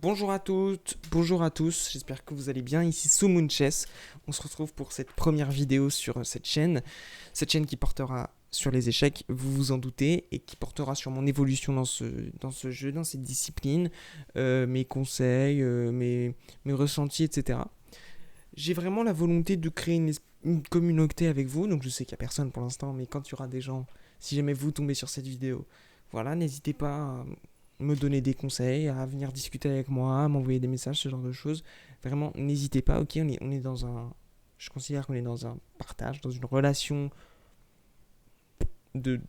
Bonjour à toutes, bonjour à tous, j'espère que vous allez bien, ici Sumun Chess. On se retrouve pour cette première vidéo sur cette chaîne qui portera sur les échecs, vous vous en doutez, et qui portera sur mon évolution dans ce jeu, dans cette discipline, mes conseils, mes ressentis, etc. J'ai vraiment la volonté de créer une communauté avec vous, donc je sais qu'il n'y a personne pour l'instant, mais quand il y aura des gens, si jamais vous tombez sur cette vidéo, voilà, n'hésitez pas à me donner des conseils, à venir discuter avec moi, à m'envoyer des messages, ce genre de choses. Vraiment, n'hésitez pas, ok, on est dans un... Je considère qu'on est dans un partage, dans une relation de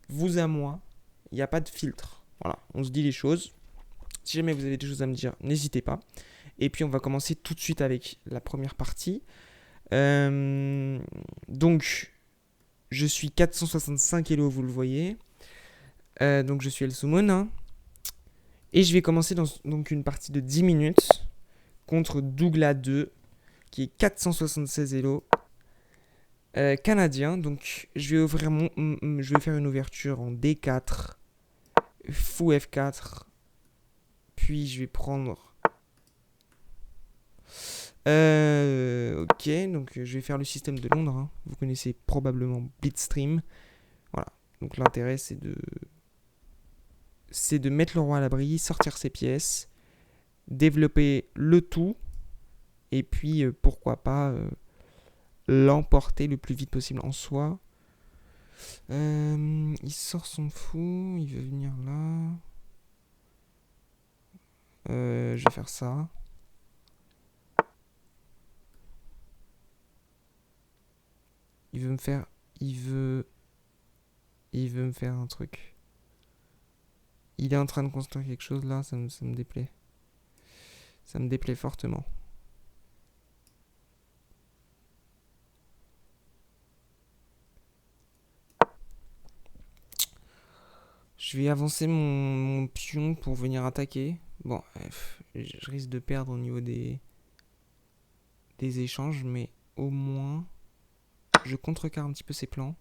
vous à moi, il n'y a pas de filtre. Voilà, on se dit les choses. Si jamais vous avez des choses à me dire, n'hésitez pas. Et puis on va commencer tout de suite avec la première partie. Donc, je suis 465 Elo, vous le voyez. Donc, je suis El Summon. Hein. Et je vais commencer donc une partie de 10 minutes contre Douglas 2, qui est 476 Elo. Canadien. Donc, je vais faire une ouverture en D4, fou F4. Puis, je vais prendre. Ok, donc je vais faire le système de Londres. Hein. Vous connaissez probablement Blitzstream. Voilà. Donc l'intérêt c'est de mettre le roi à l'abri, sortir ses pièces, développer le tout, et puis pourquoi pas l'emporter le plus vite possible en soi. Il sort son fou, il veut venir là. Je vais faire ça. Il veut me faire. Il veut. Il veut me faire un truc. Il est en train de construire quelque chose là, ça me déplaît. Ça me déplaît fortement. Je vais avancer mon pion pour venir attaquer. Bon, je risque de perdre au niveau des échanges, mais au moins, je contrecarre un petit peu ses plans.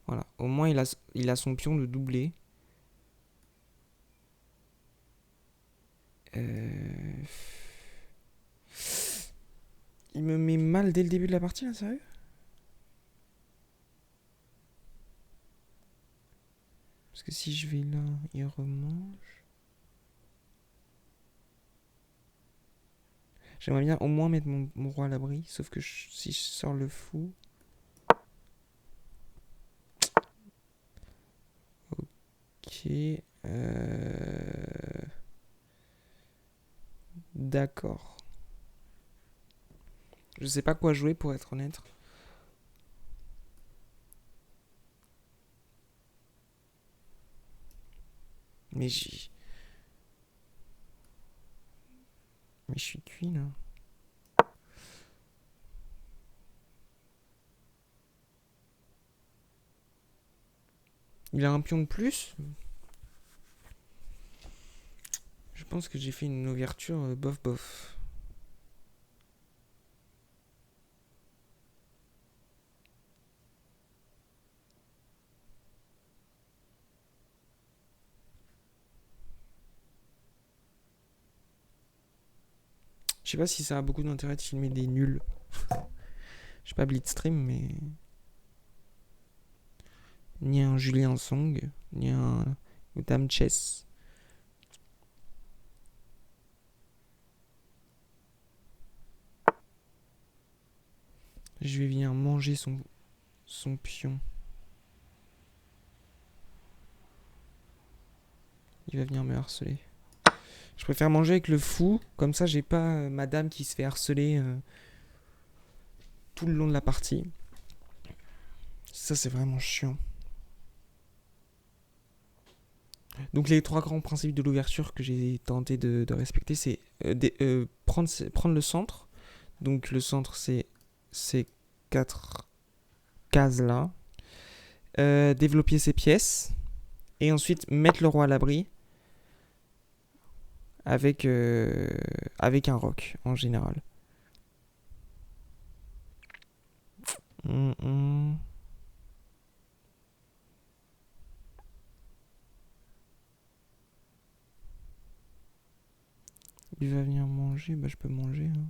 Voilà, au moins il a son pion de doubler. Il me met mal dès le début de la partie là, sérieux? Parce que si je vais là, il remange. J'aimerais bien au moins mettre mon roi à l'abri, sauf que si je sors le fou... Ok. D'accord. Je sais pas quoi jouer pour être honnête. Mais Mais je suis cuit là. Il a un pion de plus. Je pense que j'ai fait une ouverture bof bof. Je sais pas si ça a beaucoup d'intérêt de filmer des nuls. Je sais pas Blitzstream, mais... Ni un Julien Song, ni un Dame Chess. Je vais venir manger son pion. Il va venir me harceler. Je préfère manger avec le fou, comme ça j'ai pas ma dame qui se fait harceler tout le long de la partie. Ça c'est vraiment chiant. Donc les trois grands principes de l'ouverture que j'ai tenté de respecter, c'est prendre le centre. Donc le centre c'est ces quatre cases là. Développer ses pièces. Et ensuite mettre le roi à l'abri avec un roc en général. Hum, hum. Il va venir manger, bah je peux manger. Hein.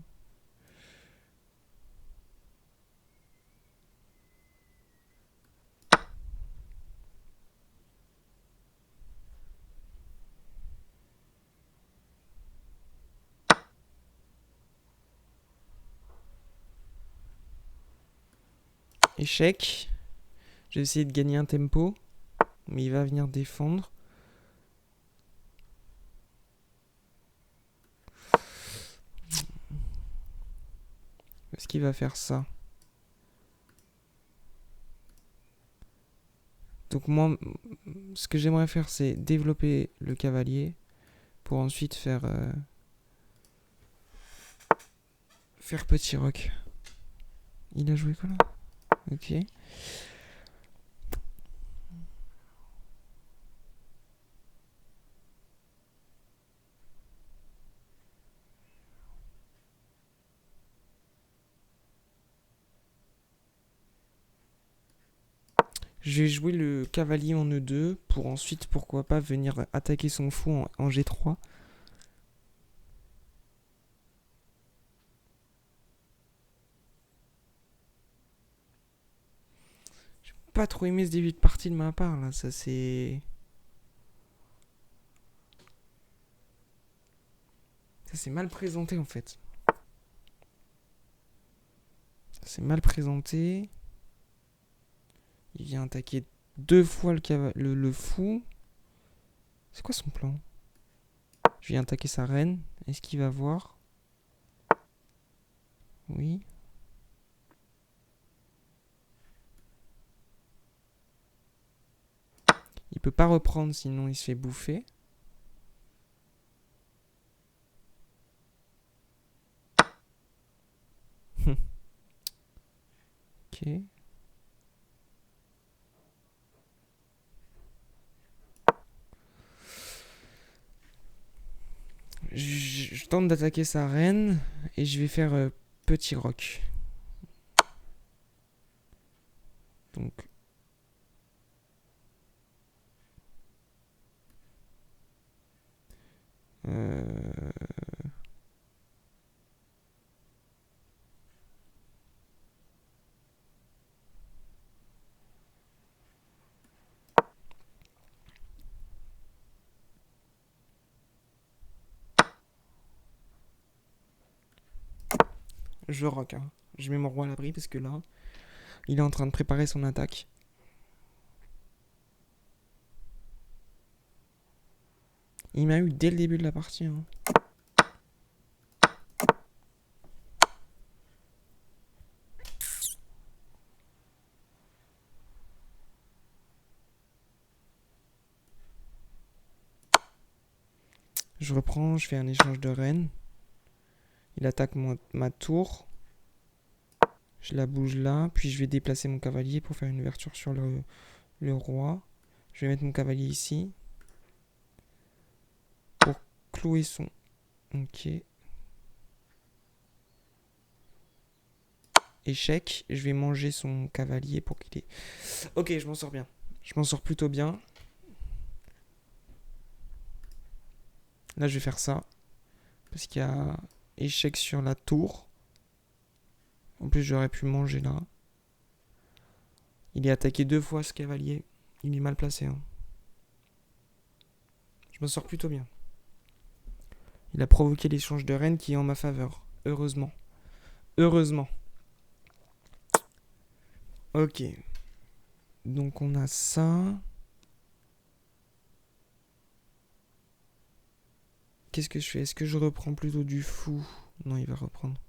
Échec. Je vais essayer de gagner un tempo. Mais il va venir défendre. Est-ce qu'il va faire ça? Donc moi, ce que j'aimerais faire, c'est développer le cavalier pour ensuite faire petit roc. Il a joué quoi là? Ok. Je vais jouer le cavalier en E2 pour ensuite, pourquoi pas, venir attaquer son fou en G3. J'ai pas trop aimé ce début de partie de ma part là, ça c'est... Ça c'est mal présenté en fait. C'est mal présenté. Il vient attaquer 2 fois le fou. C'est quoi son plan? Je viens attaquer sa reine. Est-ce qu'il va voir? Oui. Il peut pas reprendre sinon il se fait bouffer. Ok. Je tente d'attaquer sa reine et je vais faire petit roc. Donc je rock. Hein. Je mets mon roi à l'abri parce que là, il est en train de préparer son attaque. Il m'a eu dès le début de la partie. Hein. Je reprends, je fais un échange de reine. Il attaque ma tour. Je la bouge là, puis je vais déplacer mon cavalier pour faire une ouverture sur le roi. Je vais mettre mon cavalier ici. Pour clouer son... Ok. Échec. Je vais manger son cavalier pour qu'il ait... Ok, je m'en sors bien. Je m'en sors plutôt bien. Là, je vais faire ça. Parce qu'il y a échec sur la tour. En plus, j'aurais pu manger là. Il est attaqué 2 fois ce cavalier. Il est mal placé. Hein. Je m'en sors plutôt bien. Il a provoqué l'échange de reine qui est en ma faveur. Heureusement. Heureusement. Ok. Donc on a ça. Qu'est-ce que je fais? Est-ce que je reprends plutôt du fou? Non, il va reprendre.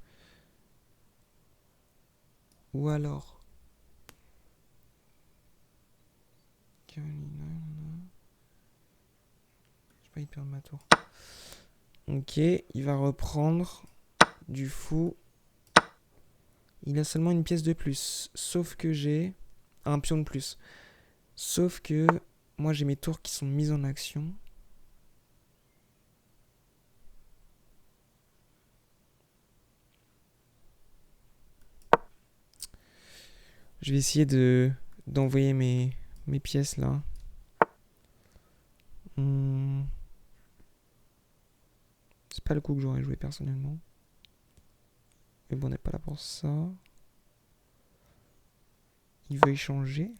Ou alors... Carolina... Je vais pas y perdre ma tour. Ok, il va reprendre du fou. Il a seulement une pièce de plus. Sauf que j'ai un pion de plus. Sauf que moi j'ai mes tours qui sont mises en action. Je vais essayer d'envoyer mes pièces là. C'est pas le coup que j'aurais joué personnellement. Mais bon, on n'est pas là pour ça. Il veut échanger.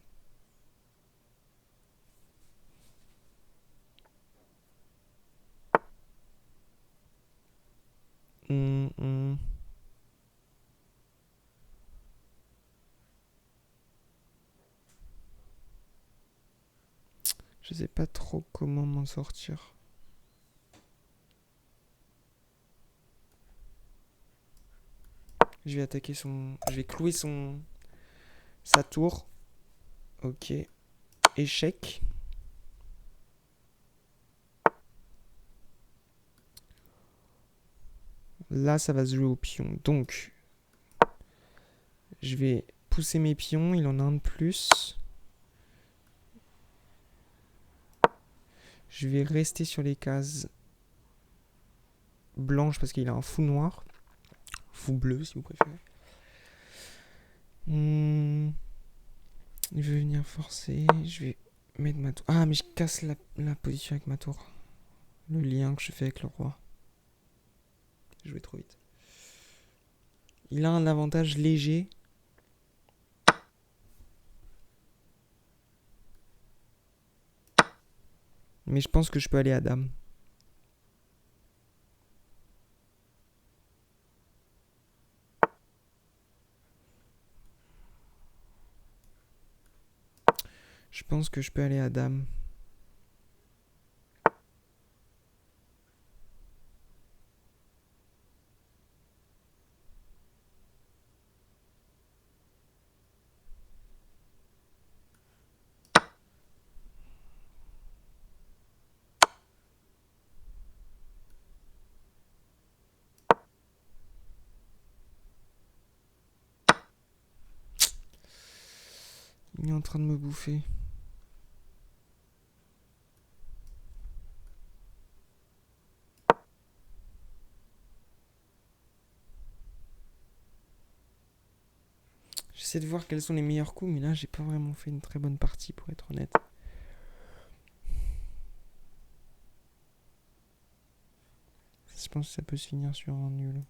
Je sais pas trop comment m'en sortir. Je vais attaquer son... Je vais clouer sa tour. Ok. Échec. Là, ça va se jouer au pion. Donc, je vais pousser mes pions. Il en a un de plus. Je vais rester sur les cases blanches parce qu'il a un fou noir. Fou bleu, si vous préférez. Il veut venir forcer. Je vais mettre ma tour. Ah, mais je casse la position avec ma tour. Le lien que je fais avec le roi. Je vais trop vite. Il a un avantage léger. Mais je pense que je peux aller à dame. Je pense que je peux aller à dame. Il est en train de me bouffer. J'essaie de voir quels sont les meilleurs coups, mais là, j'ai pas vraiment fait une très bonne partie, pour être honnête. Je pense que ça peut se finir sur un nul.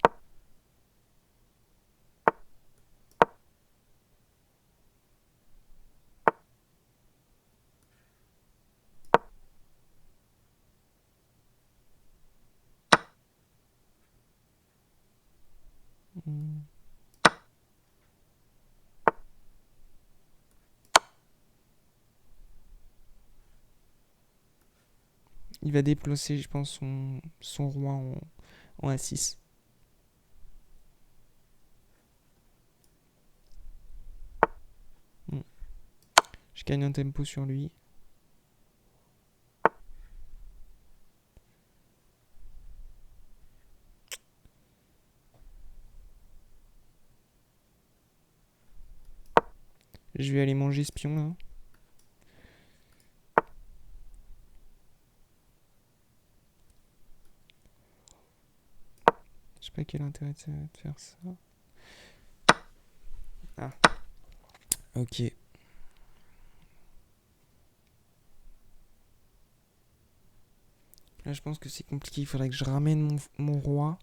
Il va déplacer, je pense, son roi en A6. Je gagne un tempo sur lui. Je vais aller manger ce pion là. Je sais pas quel intérêt de faire ça. Ah. Ok. Là, je pense que c'est compliqué. Il faudrait que je ramène mon roi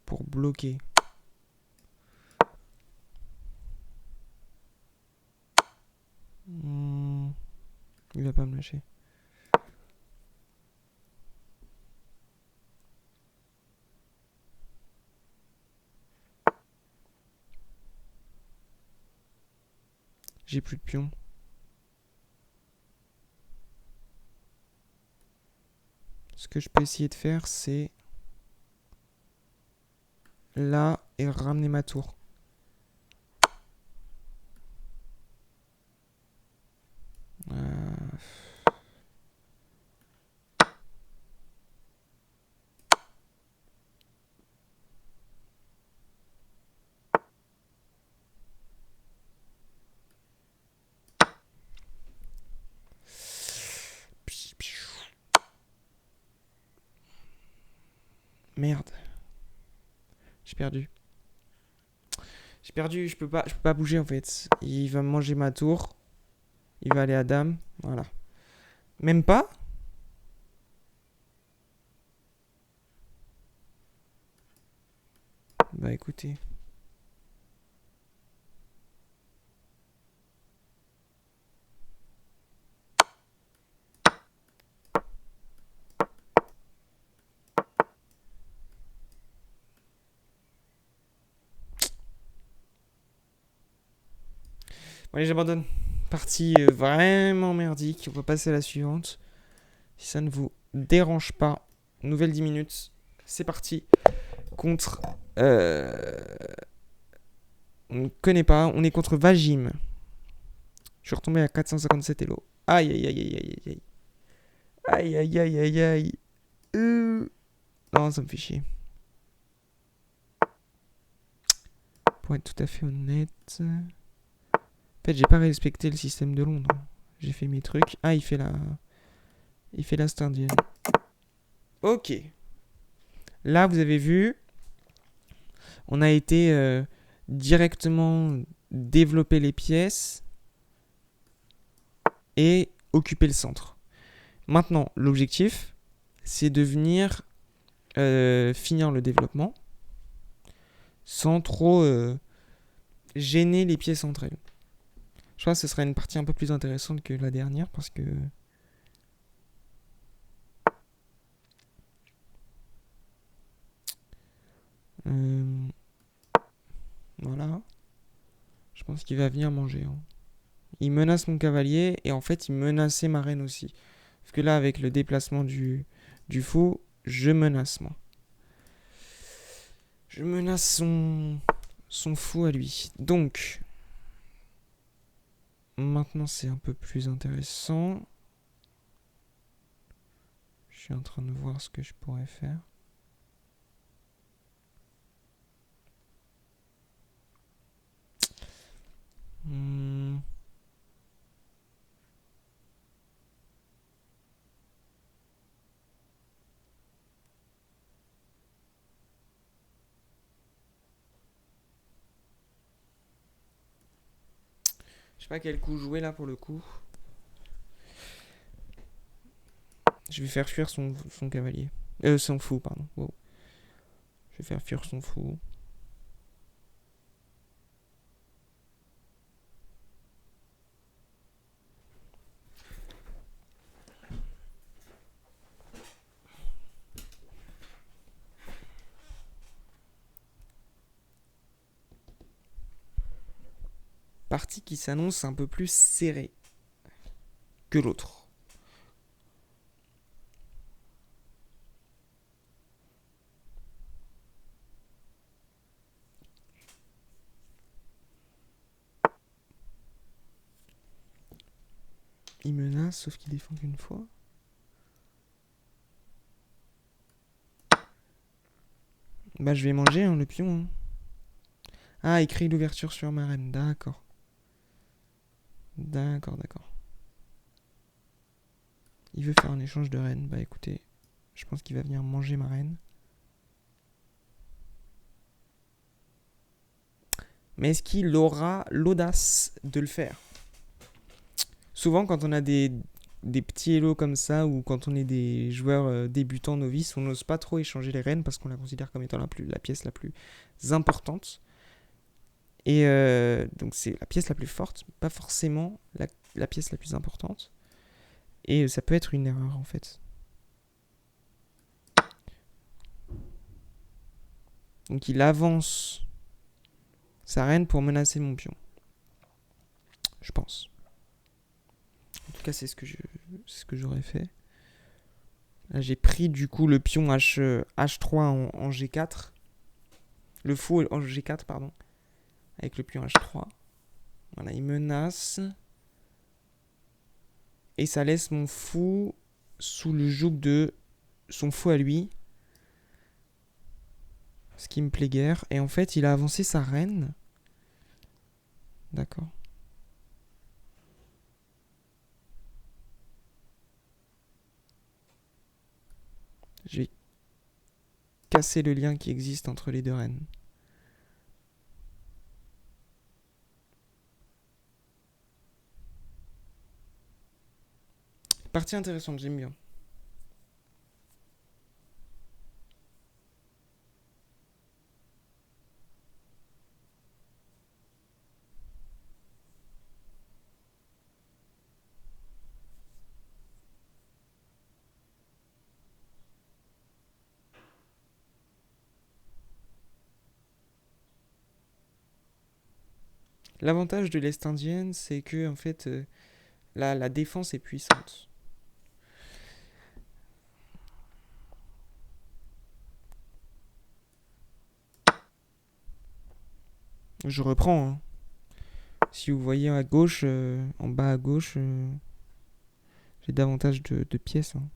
pour bloquer. Il va pas me lâcher. J'ai plus de pion. Ce que je peux essayer de faire, c'est là et ramener ma tour. Merde. J'ai perdu. J'ai perdu, je peux pas bouger en fait. Il va me manger ma tour. Il va aller à dame. Voilà. Même pas. bah écoutez. Bon, allez, j'abandonne. Partie vraiment merdique. On va passer à la suivante. Si ça ne vous dérange pas. Nouvelle 10 minutes. C'est parti. Contre... on ne connaît pas. On est contre Vagim. Je suis retombé à 457 Elo. Aïe, aïe, aïe, aïe, aïe, aïe. Aïe, aïe, aïe, aïe, aïe. Non, ça me fait chier. Pour être tout à fait honnête... En fait, j'ai pas respecté le système de Londres. J'ai fait mes trucs. Ah, il fait la Stardienne. Ok. Là, vous avez vu, on a été directement développer les pièces et occuper le centre. Maintenant, l'objectif, c'est de venir finir le développement sans trop gêner les pièces entre elles. Je crois que ce serait une partie un peu plus intéressante que la dernière parce que... voilà. Je pense qu'il va venir manger. Hein. Il menace mon cavalier et en fait il menaçait ma reine aussi. Parce que là avec le déplacement du fou, je menace moi. Je menace son fou à lui. Donc, maintenant c'est un peu plus intéressant. Je suis en train de voir ce que je pourrais faire. Je sais pas quel coup jouer là pour le coup. Je vais faire fuir son cavalier. Son fou, pardon. Wow. Je vais faire fuir son fou. Partie qui s'annonce un peu plus serrée que l'autre. Il menace, sauf qu'il défend qu'une fois. Bah je vais manger hein, le pion. Hein. Ah, écrit l'ouverture sur ma reine. D'accord. D'accord. Il veut faire un échange de reine. Bah écoutez, je pense qu'il va venir manger ma reine. Mais est-ce qu'il aura l'audace de le faire? Souvent, quand on a des petits hellos comme ça, ou quand on est des joueurs débutants novices, on n'ose pas trop échanger les reines parce qu'on la considère comme étant la pièce la plus importante. Et donc c'est la pièce la plus forte, pas forcément la pièce la plus importante. Et ça peut être une erreur en fait. Donc il avance sa reine pour menacer mon pion. Je pense. En tout cas, c'est ce que j'aurais fait. Là, j'ai pris du coup le pion H3 en G4. Le fou en G4, pardon. Avec le pion H3. Voilà, il menace. Et ça laisse mon fou sous le joug de son fou à lui. Ce qui me plaît guère. Et en fait, il a avancé sa reine. D'accord. Je vais casser le lien qui existe entre les deux reines. Partie intéressante, j'aime bien. L'avantage de l'Est indienne, c'est que en fait, la défense est puissante. Je reprends, hein. Si vous voyez à gauche, en bas à gauche, j'ai davantage de pièces, hein.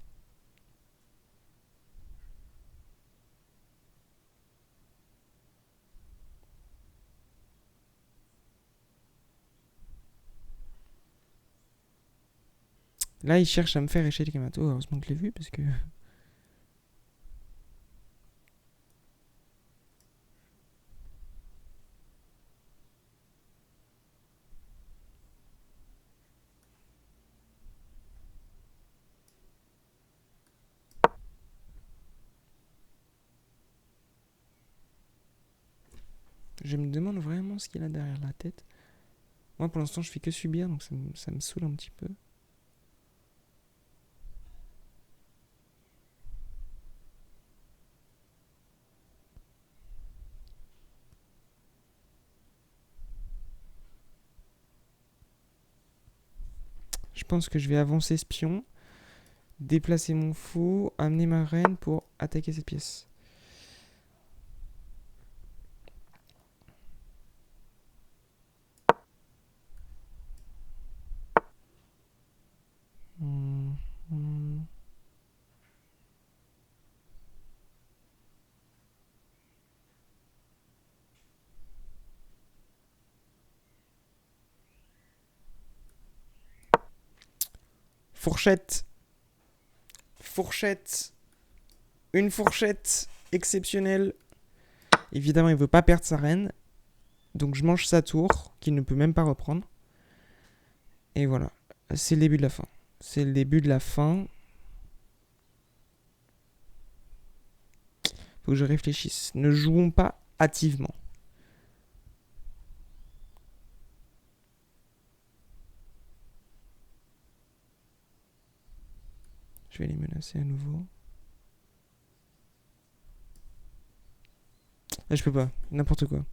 Là, il cherche à me faire échec les matos. Heureusement que je l'ai vu parce que. Je me demande vraiment ce qu'il a derrière la tête. Moi, pour l'instant, je fais que subir, donc ça me saoule un petit peu. Je pense que je vais avancer ce pion, déplacer mon fou, amener ma reine pour attaquer cette pièce. Fourchette. Fourchette. Une fourchette exceptionnelle. Évidemment, il veut pas perdre sa reine. Donc je mange sa tour, qu'il ne peut même pas reprendre. Et voilà. C'est le début de la fin. C'est le début de la fin. Faut que je réfléchisse. Ne jouons pas hâtivement. Je vais les menacer à nouveau. Ah, je peux pas. N'importe quoi.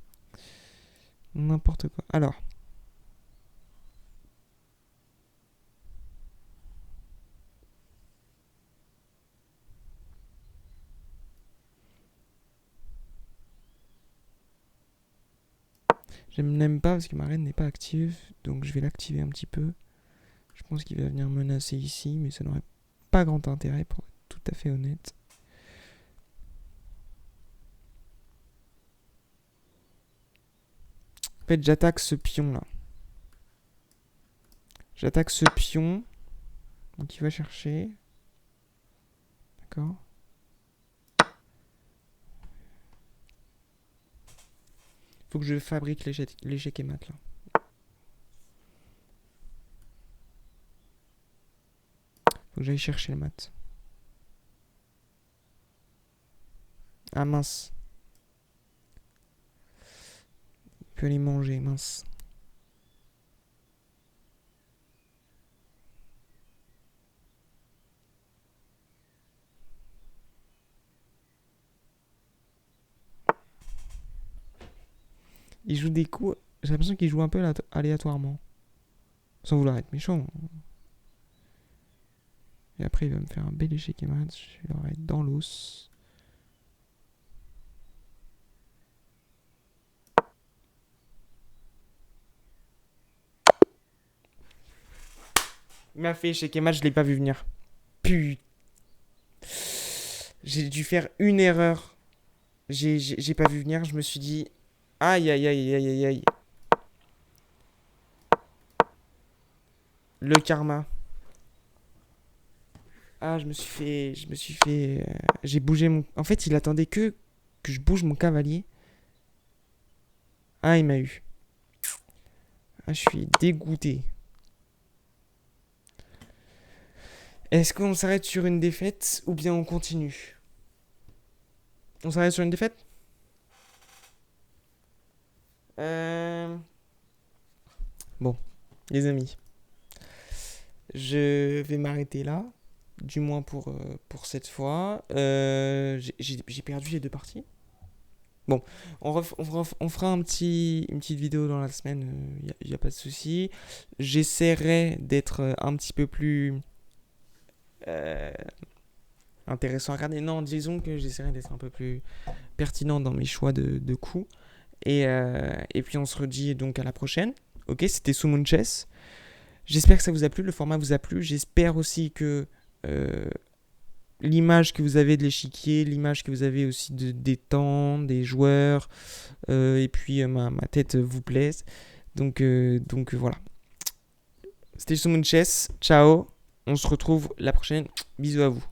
N'importe quoi. Alors. Je n'aime pas parce que ma reine n'est pas active. Donc je vais l'activer un petit peu. Je pense qu'il va venir menacer ici. Mais ça n'aurait pas grand intérêt pour être tout à fait honnête. En fait, j'attaque ce pion là. J'attaque ce pion. Donc il va chercher. D'accord. Faut que je fabrique l'échec et mat là. Faut que j'aille chercher le mat. Ah mince. Il peut aller manger, mince. Il joue des coups. J'ai l'impression qu'il joue un peu aléatoirement. Sans vouloir être méchant. Et après, il va me faire un bel échec et mat. Je vais leur être dans l'os. Il m'a fait échec et mat, je l'ai pas vu venir. Putain. J'ai dû faire une erreur. J'ai pas vu venir. Je me suis dit. Aïe aïe aïe aïe aïe aïe. Le karma. Ah, je me suis fait. J'ai bougé mon. En fait, il attendait que je bouge mon cavalier. Ah, il m'a eu. Ah, je suis dégoûté. Est-ce qu'on s'arrête sur une défaite ou bien on continue? On s'arrête sur une défaite? Bon, les amis. Je vais m'arrêter là. Du moins pour cette fois. J'ai perdu les deux parties. Bon, on fera une petite vidéo dans la semaine, y a pas de souci. J'essaierai d'être un petit peu plus euh, intéressant à regarder. Non, disons que j'essaierai d'être un peu plus pertinent dans mes choix de coups. Et puis on se redit donc à la prochaine. Ok, c'était Summon Chess. J'espère que ça vous a plu, le format vous a plu. J'espère aussi que euh, l'image que vous avez de l'échiquier, l'image que vous avez aussi des temps, des joueurs, et puis ma tête vous plaise. Donc voilà. C'était Summon Chess. Ciao. On se retrouve la prochaine. Bisous à vous.